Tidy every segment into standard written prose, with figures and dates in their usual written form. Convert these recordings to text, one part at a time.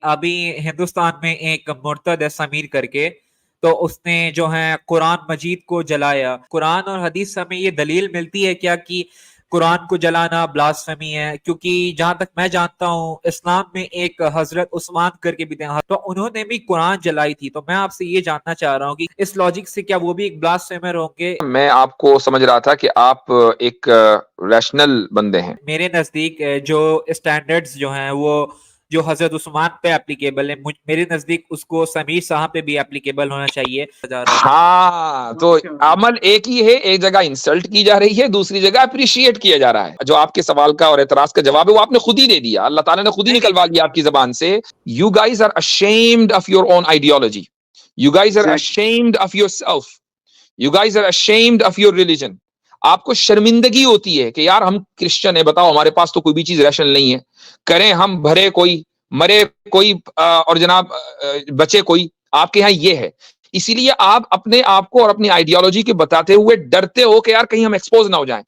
ابھی ہندوستان میں ایک مرتد ہے سمیر کر کے، تو اس نے جو ہے قرآن مجید کو جلایا۔ قرآن اور حدیث سے ہمیں یہ دلیل ملتی ہے کیا کہ قرآن کو جلانا بلاسفیمی ہے؟ کیونکہ جہاں تک میں جانتا ہوں اسلام میں ایک حضرت عثمان کر کے بھی تھے، تو انہوں نے بھی قرآن جلائی تھی۔ تو میں آپ سے یہ جاننا چاہ رہا ہوں کہ اس لاجک سے کیا وہ بھی ایک بلاسفیمر ہوں گے؟ میں آپ کو سمجھ رہا تھا کہ آپ ایک ریشنل بندے ہیں۔ میرے نزدیک جو اسٹینڈرڈز جو ہیں وہ جو حضرت عثمان پہ اپلیکیبل ہے، میرے نزدیک اس کو سمیر صاحب پہ بھی اپلیکیبل ہونا چاہیے۔ ہاں، تو عمل ایک ہی ہے، ایک جگہ انسلٹ کی جا رہی ہے، دوسری جگہ اپریشیٹ کیا جا رہا ہے۔ جو آپ کے سوال کا اور اعتراض کا جواب ہے وہ آپ نے خود ہی دے دیا، اللہ تعالیٰ نے خود ہی نکلوا دیا آپ کی زبان سے۔ You guys are ashamed of your own ideology. You guys are ashamed of yourself. You guys are ashamed of your religion. آپ کو شرمندگی ہوتی ہے کہ یار ہم کرسچن ہیں، بتاؤ ہمارے پاس تو کوئی بھی چیز ریشنل نہیں ہے، کریں ہم بھرے کوئی، مرے کوئی، اور جناب بچے کوئی، آپ کے ہاں یہ ہے۔ اسی لیے آپ اپنے آپ کو اور اپنی آئیڈیالوجی کے بتاتے ہوئے ڈرتے ہو کہ یار کہیں ہم ایکسپوز نہ ہو جائیں۔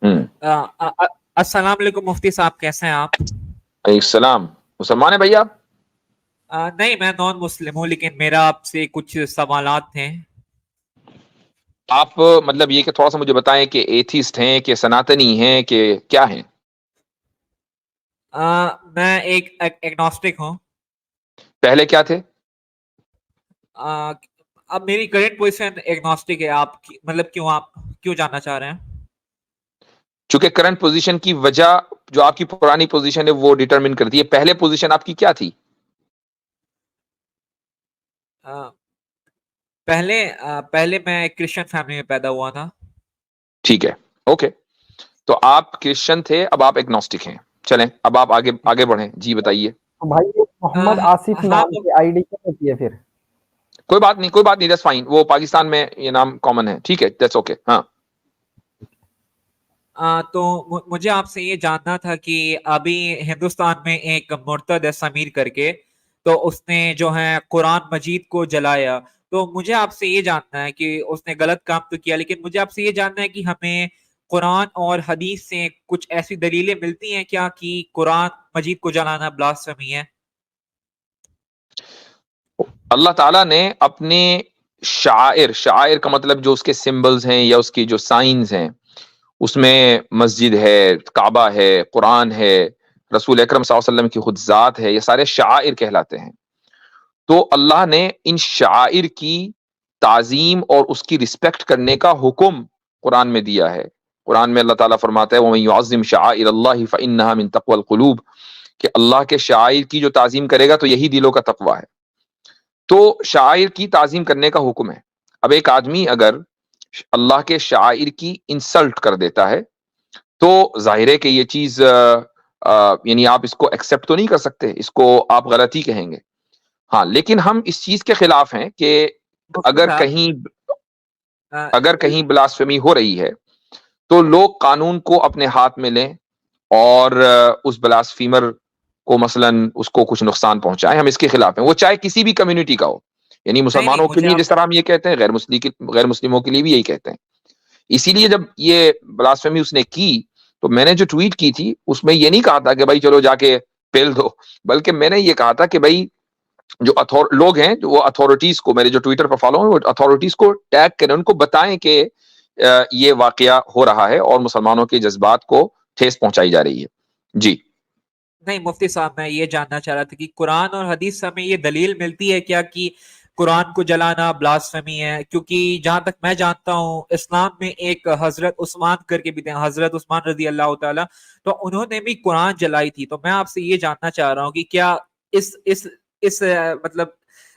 السلام علیکم مفتی صاحب، کیسے ہیں آپ؟ علیکم السلام۔ مسلمان ہیں بھائی آپ؟ نہیں، میں نان مسلم ہوں، لیکن میرا آپ سے کچھ سوالات ہیں۔ آپ مطلب یہ کہ تھوڑا سا مجھے بتائیں کہ ایتھیسٹ ہیں کہ سناتنی ہیں کہ کیا ہیں؟ میں ایک ایگنوسٹک ہوں۔ پہلے کیا تھے؟ اب میری کرنٹ پوزیشن ایگنوسٹک ہے۔ آپ مطلب کیوں جاننا چاہ رہے ہیں؟ چونکہ کرنٹ پوزیشن کی وجہ جو آپ کی پرانی پوزیشن ہے وہ ڈیٹرمن کرتی ہے۔ پہلے پوزیشن آپ کی کیا تھی؟ پہلے میں کرسچن فیملی میں پیدا ہوا تھا۔ ٹھیک ہے، اوکے، تو آپ کرسچن تھے، اب آپ ایگنوسٹک ہیں۔ چلیں اب آپ آگے بڑھیں، جی بتائیے۔ بھائی محمد آصف نام کی آئی ڈی کیا ہوتی ہے پھر؟ کوئی بات نہیں، دیٹس فائن، وہ پاکستان میں یہ نام کامن ہے، ٹھیک ہے، دیٹس اوکے۔ ہاں، تو مجھے آپ سے یہ جاننا تھا کہ ابھی ہندوستان میں ایک مرتد ہے سمیر کر کے، تو اس نے جو ہے قرآن مجید کو جلایا۔ تو مجھے آپ سے یہ جاننا ہے کہ اس نے غلط کام تو کیا، لیکن مجھے آپ سے یہ جاننا ہے کہ ہمیں قرآن اور حدیث سے کچھ ایسی دلیلیں ملتی ہیں کیا کہ قرآن مجید کو جلانا بلاسفیمی ہے؟ اللہ تعالیٰ نے اپنے شعائر کا مطلب جو اس کے سمبلز ہیں یا اس کی جو سائنز ہیں، اس میں مسجد ہے، کعبہ ہے، قرآن ہے، رسول اکرم صلی اللہ علیہ وسلم کی خود ذات ہے، یہ سارے شعائر کہلاتے ہیں۔ تو اللہ نے ان شعائر کی تعظیم اور اس کی رسپیکٹ کرنے کا حکم قرآن میں دیا ہے۔ قرآن میں اللہ تعالیٰ فرماتا ہے وَمَن يُعَظِّمْ شَعَائِرَ اللَّهِ فَإِنَّهَا مِن تَقْوَى الْقُلُوبِ، کہ اللہ کے شعائر کی جو تعظیم کرے گا تو یہی دلوں کا تقویٰ ہے۔ تو شعائر کی تعظیم کرنے کا حکم ہے۔ اب ایک آدمی اگر اللہ کے شعائر کی انسلٹ کر دیتا ہے تو ظاہر ہے کہ یہ چیز یعنی آپ اس کو ایکسیپٹ تو نہیں کر سکتے، اس کو آپ غلطی کہیں گے۔ ہاں، لیکن ہم اس چیز کے خلاف ہیں کہ اگر کہیں بلاسفیمی ہو رہی ہے تو لوگ قانون کو اپنے ہاتھ میں لیں اور اس بلاسفیمر کو مثلاً اس کو کچھ نقصان پہنچائیں۔ ہم اس کے خلاف ہیں، وہ چاہے کسی بھی کمیونٹی کا ہو، یعنی مسلمانوں کے لیے جس طرح ہم یہ کہتے ہیں، غیر مسلموں کے لیے بھی یہی کہتے ہیں۔ اسی لیے جب یہ بلاسفیمی اس نے کی تو میں نے جو ٹویٹ کی تھی اس میں یہ نہیں کہا تھا کہ بھائی چلو جا کے پیل دو، بلکہ میں نے یہ کہا تھا کہ بھائی جو لوگ ہیں جو وہ اتھارٹیز کو، میرے جو ٹویٹر پر فالو ہیں، وہ اتھارٹیز کو ٹیگ کریں، ان کو بتائیں کہ یہ واقعہ ہو رہا ہے اور مسلمانوں کے جذبات کو ٹھیس پہنچائی جا رہی ہے۔ جی نہیں مفتی صاحب، میں یہ جاننا چاہ رہا تھا کہ قرآن اور حدیث سے ہمیں یہ دلیل ملتی ہے کیا کہ قرآن کو جلانا بلاسفیمی ہے؟ کیونکہ جہاں تک میں جانتا ہوں اسلام میں ایک حضرت عثمان کر کے بھی تھے، حضرت عثمان رضی اللہ تعالی، تو انہوں نے بھی قرآن جلائی تھی۔ تو میں آپ سے یہ جاننا چاہ رہا ہوں کہ کیا اس مطلب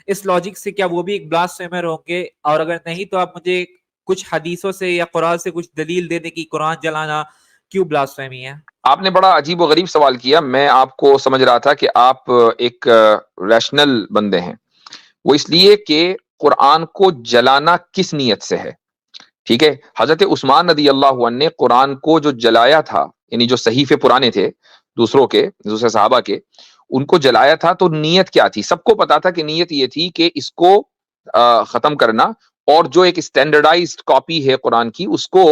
اس لاجک سے کیا وہ بھی ایک بلاسفیمر ہوں گے؟ اور اگر نہیں تو آپ مجھے کچھ حدیثوں سے یا قرآن سے کچھ دلیل دے دیں کہ قرآن جلانا کیوں بلاسفیمی ہے۔ آپ نے بڑا عجیب و غریب سوال کیا۔ میں آپ کو سمجھ رہا تھا کہ آپ ایک ریشنل بندے ہیں، وہ اس لیے کہ قرآن کو جلانا کس نیت سے ہے، ٹھیک ہے؟ حضرت عثمان رضی اللہ عنہ نے قرآن کو جو جلایا تھا، یعنی جو صحیفے پرانے تھے دوسرے صحابہ کے، ان کو جلایا تھا تو نیت کیا تھی؟ سب کو پتا تھا کہ نیت یہ تھی کہ اس کو ختم کرنا، اور جو ایک اسٹینڈرڈائزڈ کاپی ہے قرآن کی اس کو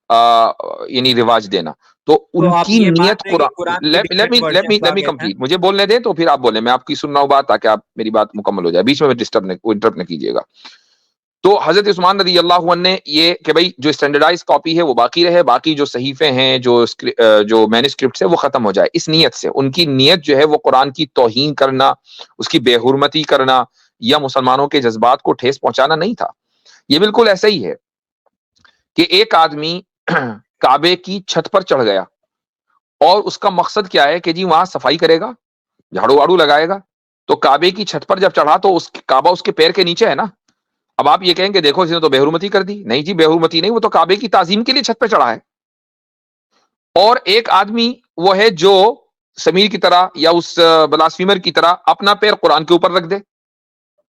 یعنی رواج دینا. تو ان آپ کی یہ مان نیت رہے ہیں کہ قرآن کے different versions آ لیٹ می گئے ہیں؟ کمپلیٹ, مجھے بولنے دیں تو پھر آپ بولیں, میں آپ کی سن رہا ہوں بات تاکہ آپ میری بات مکمل ہو جائے, بیچ میں ڈسٹرب انٹرپٹ نہ کیجیے گا. تو حضرت عثمان رضی اللہ عنہ نے یہ کہ بھائی جو اسٹینڈرڈائز کاپی ہے وہ باقی رہے, باقی جو صحیفے ہیں جو مینuscripts ہے وہ ختم ہو جائے. اس نیت سے, ان کی نیت جو ہے وہ قرآن کی توہین کرنا, اس کی بے حرمتی کرنا یا مسلمانوں کے جذبات کو ٹھیس پہنچانا نہیں تھا. یہ بالکل ایسا ہی ہے کہ ایک آدمی کعبے کی چھت پر چڑھ گیا اور اس کا مقصد کیا ہے کہ جی وہاں صفائی کرے گا, جھاڑو واڑو لگائے گا. تو کعبے کی چھت پر جب چڑھا تو کعبہ اس کے پیر کے نیچے ہے نا. اب آپ یہ کہیں گے دیکھو اس نے تو بے حرمتی کر دی. نہیں جی, بے حرمتی نہیں, وہ تو کعبے کی تعظیم کے لیے چھت پہ چڑھا ہے. اور ایک آدمی وہ ہے جو سمیر کی طرح یا اس بلاسفیمر کی طرح اپنا پیر قرآن کے اوپر رکھ دے.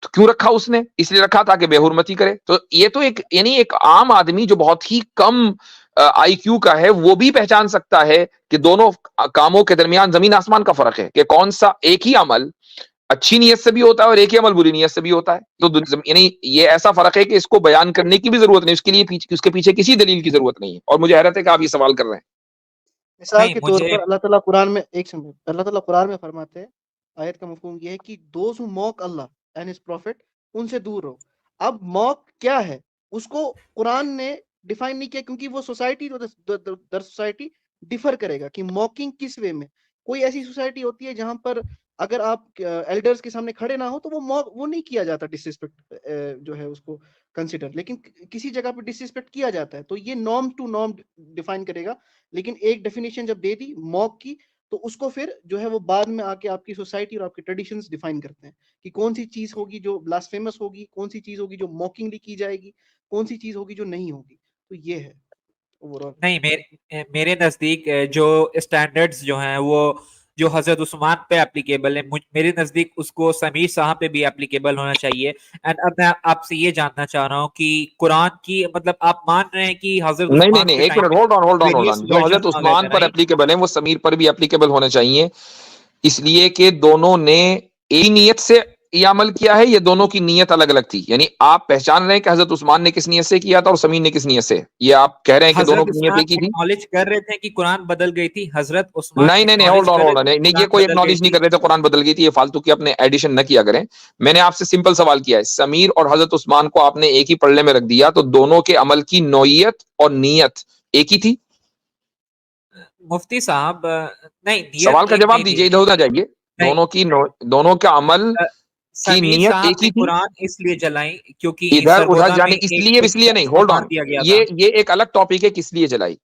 تو کیوں رکھا اس نے؟ اس لیے رکھا تاکہ بے حرمتی کرے. تو یہ تو ایک عام آدمی جو بہت ہی کم آئی کیو کا ہے وہ بھی پہچان سکتا ہے کہ دونوں کاموں کے درمیان زمین آسمان کا فرق ہے, کہ کون سا ایک ہی عمل اچھی نیت سے بھی ہوتا ہے اور ایک ہی عمل بری نیت سے بھی ہوتا ہے. تو یعنی یہ ایسا فرق ہے کہ اس کو بیان کرنے کی بھی ضرورت نہیں, اس کے لیے اس کے پیچھے کسی دلیل کی ضرورت نہیں ہے. اور مجھے حیرت ہے کہ آپ یہ سوال کر رہے ہیں. مثال کے طور پر اللہ تعالیٰ قرآن میں اللہ تعالیٰ قرآن میں فرماتے ہیں, آیت کا مفہوم یہ ہے کہ those who mock Allah and his prophet, ان سے دور رہو. اب موک کیا ہے اس کو قرآن نے ڈیفائن نہیں کیا, کیونکہ وہ سوسائٹی در سوسائٹی ڈیفر کرے گا کہ موکنگ کس وے میں. کوئی ایسی سوسائٹی ہوتی ہے جہاں پر اگر آپ ایلڈرز کے سامنے کھڑے نہ ہو تو وہ نہیں کیا جاتا ڈس رسپیکٹ جو ہے اس کو کنسیڈر, لیکن کسی جگہ پہ ڈس رسپیکٹ کیا جاتا ہے. تو یہ نارم ٹو نارم ڈیفائن کرے گا, لیکن ایک ڈیفینیشن جب دے دی موک کی تو اس کو پھر جو ہے وہ بعد میں آ کے آپ کی سوسائٹی اور آپ کے ٹریڈیشنز ڈیفائن کرتے ہیں کہ کون سی چیز ہوگی جو بلاسفیمس ہوگی, کون سی چیز ہوگی جو موکنگلی کی جائے گی, کون سی چیز ہوگی جو نہیں ہوگی. تو یہ ہے نہیں, میرے نزدیک جو اسٹینڈرڈز جو ہیں وہ جو حضرت عثمان پہ اپلیکیبل ہے, میرے نزدیک اس کو سمیر صاحب پہ بھی اپلیکیبل ہونا چاہیے. اینڈ اب میں آپ سے یہ جاننا چاہ رہا ہوں کہ قرآن کی مطلب آپ مان رہے ہیں کہ حضرت عثمان نہیں, کے ایک ٹائم منٹ, ہولڈ آن. جو حضرت ورژن آ گئے عثمان تھے, پر نہیں؟ اپلیکیبل ہیں وہ سمیر پر بھی اپلیکیبل ہونے چاہیے, اس لیے کہ دونوں نے ایک نیت سے یہ عمل کیا ہے, یہ دونوں کی نیت الگ الگ تھی. یعنی آپ پہچان رہے ہیں کہ حضرت عثمان نے کس نیت سے کیا تھا اور سمیر نے کس نیت سے, یہ آپ کہہ رہے ہیں کہ دونوں حضرت کی نیت عثمان ایک ہی تھی. اکنالج کر رہے تھے کہ قرآن بدل گئی تھی, حضرت عثمان نہیں, اکنالج کر رہے ہولڈ تھے آن, کہ یہ قرآن کوئی بدل گئی اکنالج نہیں تھی. کر رہے تھے قرآن بدل گئی تھی, یہ فالتو کی اپنے ایڈیشن نہ کیا کریں. میں نے آپ سے سمپل سوال کیا ہے, سمیر اور حضرت عثمان کو آپ نے ایک ہی پلڑے میں رکھ دیا, تو دونوں کے عمل کی نوعیت اور نیت ایک ہی تھی. مفتی صاحب نہیں, سوال نیت کا ایک نہیں جواب تھی. دیجیے, ادھر ادھر جائیے. دونوں کا عمل کی سمیر نیت صاحب ایک نے ہی تھی. قرآن اس لیے جلائی کیونکہ ادھر ادھر سرگودا میں جانے اس لیے نہیں, ہولڈ آن, سامان دیا گیا تھا. یہ ایک الگ ٹاپک ہے کس لیے جلائی.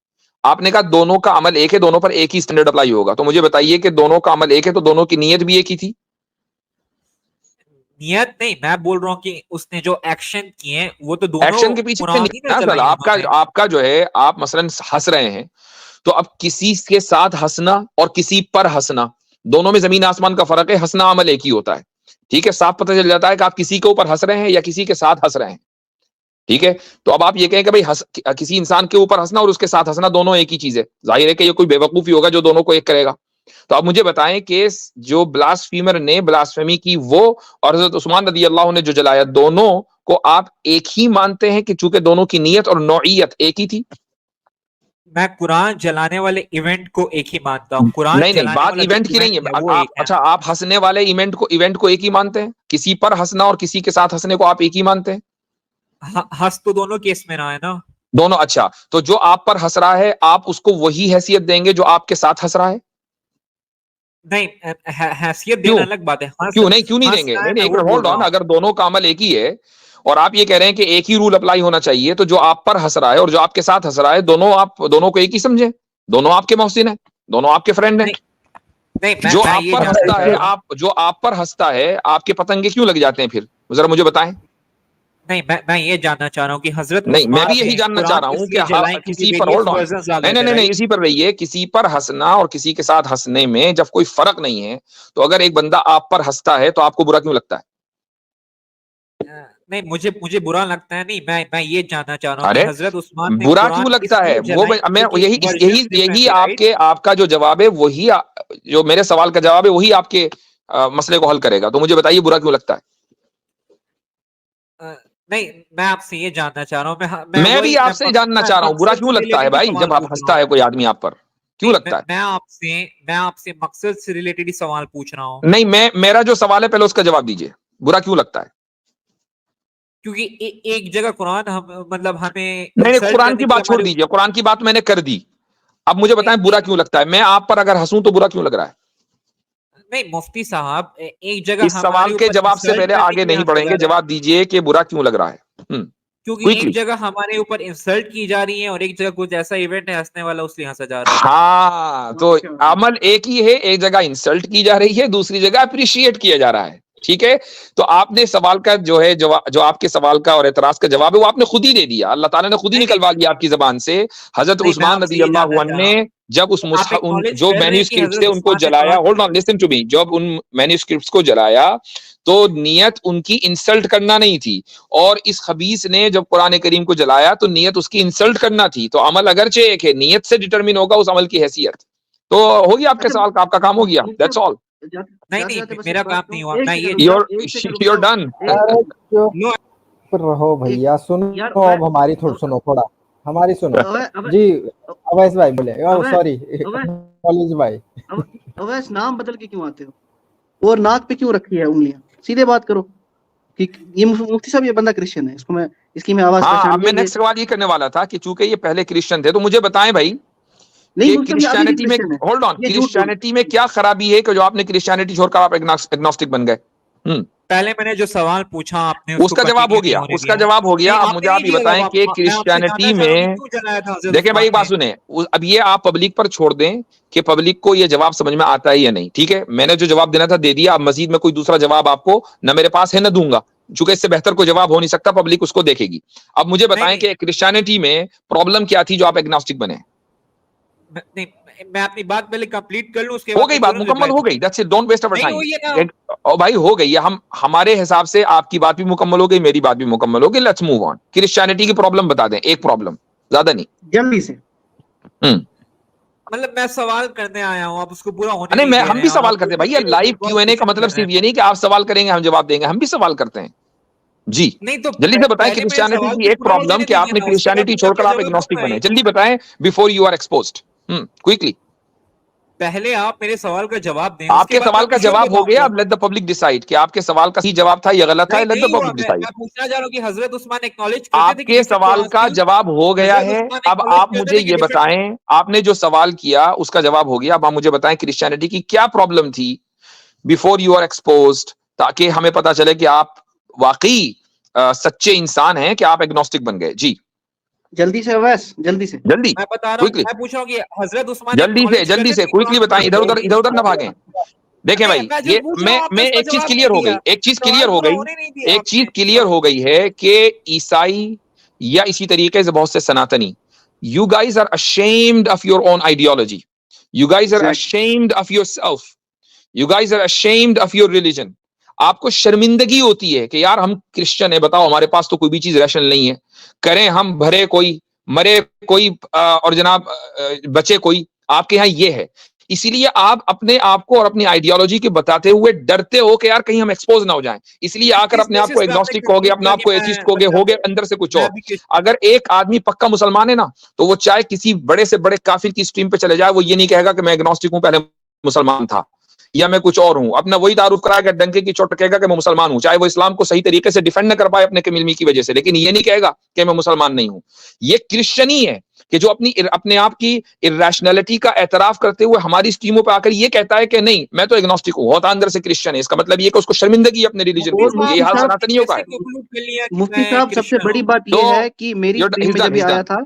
آپ نے کہا دونوں کا عمل ایک ہے, دونوں پر ایک ہی اسٹینڈرڈ اپلائی ہوگا, تو مجھے بتائیے کہ دونوں کا عمل ایک ہے تو دونوں کی نیت بھی ایک ہی تھی. نیت نہیں, میں بول رہا ہوں کہ اس نے جو ایکشن کیے وہ تو دونوں ایکشن کے پیچھے قرآن ہی نیت میں اصل جلائی انہوں نے. آپ کا جو ہے, آپ مثلا ہنس رہے ہیں, تو اب کسی کے ساتھ ہنسنا اور کسی پر ہنسنا دونوں میں زمین آسمان کا فرق ہے. ہنسنا عمل ایک ہی ہوتا ہے, ٹھیک ہے, صاف پتہ چل جاتا ہے کہ آپ کسی کے اوپر ہنس رہے ہیں یا کسی کے ساتھ ہنس رہے ہیں, ٹھیک ہے. تو اب آپ یہ کہیں کہ بھائی کسی انسان کے اوپر ہنسنا اور اس کے ساتھ ہنسنا دونوں ایک ہی چیز ہے, ظاہر ہے کہ یہ کوئی بے وقوفی ہوگا جو دونوں کو ایک کرے گا. تو آپ مجھے بتائیں کہ جو بلاسفیمر نے بلاسفیمی کی وہ اور حضرت عثمان رضی اللہ عنہ نے جو جلایا, دونوں کو آپ ایک ہی مانتے ہیں کہ چونکہ دونوں کی نیت اور نوعیت ایک ہی تھی؟ میں قرآن جلانے والے ایونٹ کو ایک ہی مانتا ہوں. قرآن نہیں, جلانے بات والا جو ایونٹ کی نہیں ہے. وہ ایک ہے. اچھا, آپ ہنسنے والے ایونٹ کو ایک ہی مانتے ہیں, کسی پر ہنسنا اور کسی کے ساتھ ہنسنے کو آپ ایک ہی مانتے ہیں؟ ہنس تو دونوں کیس میں نہ ہے نا. دونوں. اچھا, تو جو آپ پر ہنس رہا ہے آپ اس کو وہی حیثیت دیں گے جو آپ کے ساتھ ہنس رہا ہے؟ نہیں, حیثیت دینا الگ بات ہے. کیوں نہیں دیں گے؟ نہیں, ایک ہولڈ آن, اگر دونوں کا عمل ایک ہی ہے اور آپ یہ کہہ رہے ہیں کہ ایک ہی رول اپلائی ہونا چاہیے, تو جو آپ پر ہنس رہا ہے اور جو آپ کے ساتھ ہنس رہا ہے دونوں کو ایک ہی سمجھیں, دونوں آپ کے محسن ہیں, دونوں آپ کے فرینڈ ہیں. جو آپ پر ہنستا ہے آپ کے پتنگے کیوں لگ جاتے ہیں پھر, ذرا مجھے بتائیں. نہیں, میں یہ جاننا چاہ رہا ہوں کہ حضرت نہیں, میں بھی عثمان یہی نے جاننا چاہ قرآن رہا اس ہوں لیے جلائیں کہ کیونکہ کسی پر, ویریس ہولڈ آن, ورژنز آ گئے تھے, نہیں, رائٹ؟ اسی پر رہیے. کسی پر ہنسنا اور کسی کے ساتھ ہنسنے میں جب کوئی فرق نہیں ہے, تو اگر ایک بندہ آپ پر ہنستا ہے تو آپ کو برا کیوں لگتا ہے؟ نہیں, مجھے برا لگتا ہے نہیں, میں یہ جاننا چاہ رہا ہوں کہ ارے حضرت عثمان نے برا قرآن کیوں اس لگتا ہے لیے وہ, جلائیں میں کیونکہ ورژنز ڈفرنٹ یہی تھے, رائٹ؟ آپ کا جو جواب ہے وہی جو میرے سوال کا جواب ہے وہی آپ کے مسئلے کو حل کرے گا. تو مجھے بتائیے برا کیوں لگتا ہے؟ نہیں میں آپ سے یہ جاننا چاہ رہا ہوں, میں بھی آپ سے جاننا چاہ رہا ہوں, برا کیوں لگتا ہے بھائی جب ہنستا ہے کوئی آدمی آپ پر, کیوں لگتا ہے؟ میں آپ سے مقصد سے ریلیٹڈ ہی سوال پوچھ رہا ہوں. نہیں, میرا جو سوال ہے پہلے اس کا جواب دیجئے, برا کیوں لگتا ہے؟ کیونکہ ایک جگہ قرآن مطلب ہمیں نہیں, قرآن کی بات چھوڑ دیجئے, قرآن کی بات میں نے کر دی, اب مجھے بتائیں برا کیوں لگتا ہے؟ میں آپ پر اگر ہنسوں تو برا کیوں لگ رہا ہے؟ نہیں مفتی صاحب, ایک جگہ اس سوال کے جواب سے پہلے آگے نہیں بڑھیں گے, جواب دیجئے کہ برا کیوں لگ رہا ہے. کیونکہ ایک جگہ ہمارے اوپر انسلٹ کی جا رہی ہے اور ایک جگہ کچھ ایسا ایونٹ ہے ہنسنے والا, اس لیے ہنسا جا رہا ہے. ہاں, تو عمل ایک ہی ہے, ایک جگہ انسلٹ کی جا رہی ہے, دوسری جگہ اپریشیٹ کیا جا رہا ہے, ٹھیک ہے؟ تو آپ نے سوال کا جو ہے جو آپ کے سوال کا اور اعتراض کا جواب ہے وہ آپ نے خود ہی دے دیا, اللہ تعالیٰ نے خود ہی نکلوا دیا آپ کی زبان سے. حضرت عثمان رضی اللہ عنہ نے جب اس جو مینیوسکرپٹس تھے ان کو جلایا, hold on listen to me, جب ان مینیوسکرپٹس کو جلایا تو نیت ان کی انسلٹ کرنا نہیں تھی, اور اس خبیث نے جب قرآن کریم کو جلایا تو نیت اس کی انسلٹ کرنا تھی. تو عمل اگرچہ ایک ہے, نیت سے ڈٹرمن ہوگا اس عمل کی حیثیت. تو ہو گیا آپ کے سوال کا, آپ کا کام ہو گیا, دیٹس آل. نہیں میرا کام نہیں ہوا, میں یہ you're done. رہو بھیا, سنو اب ہماری سنو تھوڑا ہماری سنو جی. اویس بھائی بولے, سوری کالج بھائی. اویس نام بدل کے کیوں آتے ہو اور ناک پہ کیوں رکھی ہے انگلیاں؟ سیدھے بات کرو کہ یہ مفتی صاحب یہ بندہ کرسچن ہے, اس کی میں آواز ہاں, اب میں نیکسٹ سوال یہ کرنے والا تھا کہ چونکہ یہ پہلے کرسچن تھے تو مجھے بتائیں بھائی کہ کرسچینٹی میں, ہولڈ آن, کرسچینٹی میں کیا خرابی ہے کہ جو آپ نے کرسچینٹی چھوڑ کر آپ ایگنوسٹک بن گئے؟ پہلے میں نے جو سوال پوچھا آپ نے اس کا جواب ہو گیا, اس کا جواب ہو گیا. اب مجھے آپ یہ بتائیں کہ کرسچینٹی میں, دیکھیں بھائی بات سنیں, اب یہ آپ پبلک پر چھوڑ دیں کہ پبلک کو یہ جواب سمجھ میں آتا ہے یا نہیں, ٹھیک ہے؟ میں نے جو جواب دینا تھا دے دیا, اب مزید میں کوئی دوسرا جواب آپ کو نہ میرے پاس ہے نہ دوں گا, چونکہ اس سے بہتر کوئی جواب ہو نہیں سکتا, پبلک اس کو دیکھے گی. اب مجھے بتائیں کہ کرسچینٹی میں پرابلم کیا تھی جو آپ ایگنوسٹک بنے؟ میں اپنی بات پہلے کمپلیٹ کر لوں, اس کے ہو گئی بات, مکمل ہو گئی, that's it, don't waste our time. او بھائی ہو گئی ہے, ہمارے حساب سے آپ کی بات بھی مکمل ہو گئی, میری بات بھی مکمل ہو گئی, لیٹس موو آن. کرسچینٹی کی پرابلم بتا دیں, ایک پرابلم, زیادہ نہیں, جلدی سے. مطلب میں سوال کرنے آیا ہوں, آپ اس کو پورا ہونے نہیں, نہیں دے رہے ہیں. ہم بھی سوال کرتے ہیں بھائی, لائیو کیو این اے کا مطلب صرف یہ نہیں کہ آپ سوال کریں گے ہم جواب دیں گے, ہم بھی سوال کرتے ہیں. جی جلدی سے بتائیں کرسچینٹی کی ایک پرابلم کہ آپ نے کرسچینٹی چھوڑ کر آپ ایگنوسٹک بنے, جلدی بتائیں before you are exposed, quickly. پہلے آپ میرے سوال کا جواب دیں. آپ کے سوال کا جواب ہو گیا, اب لیٹ دی پبلک ڈیسائیڈ کہ آپ کے سوال کا صحیح جواب تھا یا غلط تھا, لیٹ دی پبلک ڈیسائیڈ. میں پوچھنا چاہ رہا ہوں کہ حضرت عثمان ایکنالج کرتے آپ تھے کے سوال کا جواب ہو گیا ہے, اب آپ مجھے یہ بتائیں, آپ نے جو سوال کیا اس کا جواب ہو گیا, اب آپ مجھے بتائیں کرسچینٹی کی کیا پرابلم تھی بیفور یو آر ایکسپوزڈ, تاکہ ہمیں پتا چلے کہ آپ واقعی سچے انسان ہیں کہ آپ ایگنوسٹک بن گئے. جی جلدی سے اویس, جلدی سے, جلدی, میں بتا رہا ہوں, میں پوچھ رہا ہوں کہ حضرت عثمان جلدی سے کوئکلی بتائیں, ادھر ادھر نہ بھاگیں. دیکھیں بھائی, یہ میں ایک چیز کلیئر ہو گئی, ایک چیز کلیئر ہو گئی ہے کہ عیسائی یا اسی طریقے سے بہت سے Sanatani, you guys are ashamed of your own ideology, you guys are ashamed of yourself, you guys are ashamed of your religion. آپ کو شرمندگی ہوتی ہے کہ یار ہم کرسچن ہیں, بتاؤ ہمارے پاس تو کوئی بھی چیز ریشنل نہیں ہے, کریں ہم بھرے کوئی, مرے کوئی, اور جناب بچے کوئی, آپ کے یہاں یہ ہے. اسی لیے آپ اپنے آپ کو اور اپنی آئیڈیالوجی کے بتاتے ہوئے ڈرتے ہو کہ یار کہیں ہم ایکسپوز نہ ہو جائیں, اس لیے آ کر اپنے آپ کو ایگنوسٹک کہو گے, اپنے آپ کو ایتھیسٹ کہو گے, ہوگے اندر سے کچھ اور. اگر ایک آدمی پکا مسلمان ہے نا, تو وہ چاہے کسی بڑے سے بڑے کافر کی اسٹریم پہ چلے جائے, وہ یہ نہیں کہے گا کہ میں ایگنوسٹک ہوں, پہلے مسلمان تھا, یا میں کچھ اور ہوں. اپنا وہی تعارف کرائے گا, ڈنکے کی چوٹ کہے گا کہ میں مسلمان ہوں, چاہے وہ اسلام کو صحیح طریقے سے ڈیفینڈ نہ کر پائے اپنے کم علمی کی وجہ سے, لیکن یہ نہیں کہے گا کہ میں مسلمان نہیں ہوں. یہ کرسچن ہی ہے کہ جو اپنے آپ کی irrationality کا اعتراف کرتے ہوئے ہماری اسٹریموں پہ آ کر یہ کہتا ہے کہ نہیں میں تو ایگنوسٹک ہوں, ہوتا اندر سے کرسچن ہے. اس کا مطلب یہ کہ اس کو شرمندگی اپنے ریلیجن کی, یہ حال سناتنیوں کا ہے. مفتی صاحب سب سے بڑی بات یہ ہے کہ میری اسٹریم میں جب یہ آیا تھا,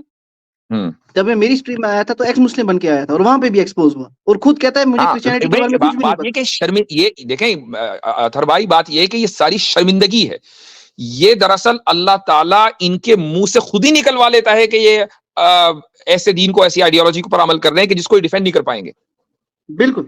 جب میں میری اسٹریم میں آیا تھا تو ایکس مسلم بن کے آیا تھا, اور وہاں پہ بھی ایکسپوز ہوا, اور خود کہتا ہے مجھے کرسچینٹی کے بارے میں کچھ بھی نہیں پتا. یہ دیکھیں اطہر بھائی, بات یہ ہے کہ یہ ساری شرمندگی ہے, یہ دراصل اللہ تعالیٰ ان کے منہ سے خود ہی نکلوا لیتا ہے کہ یہ ایسے دین کو, ایسی آئیڈیالوجی کو پر عمل کر رہے ہیں کہ جس کو ڈیفینڈ نہیں کر پائیں گے. بالکل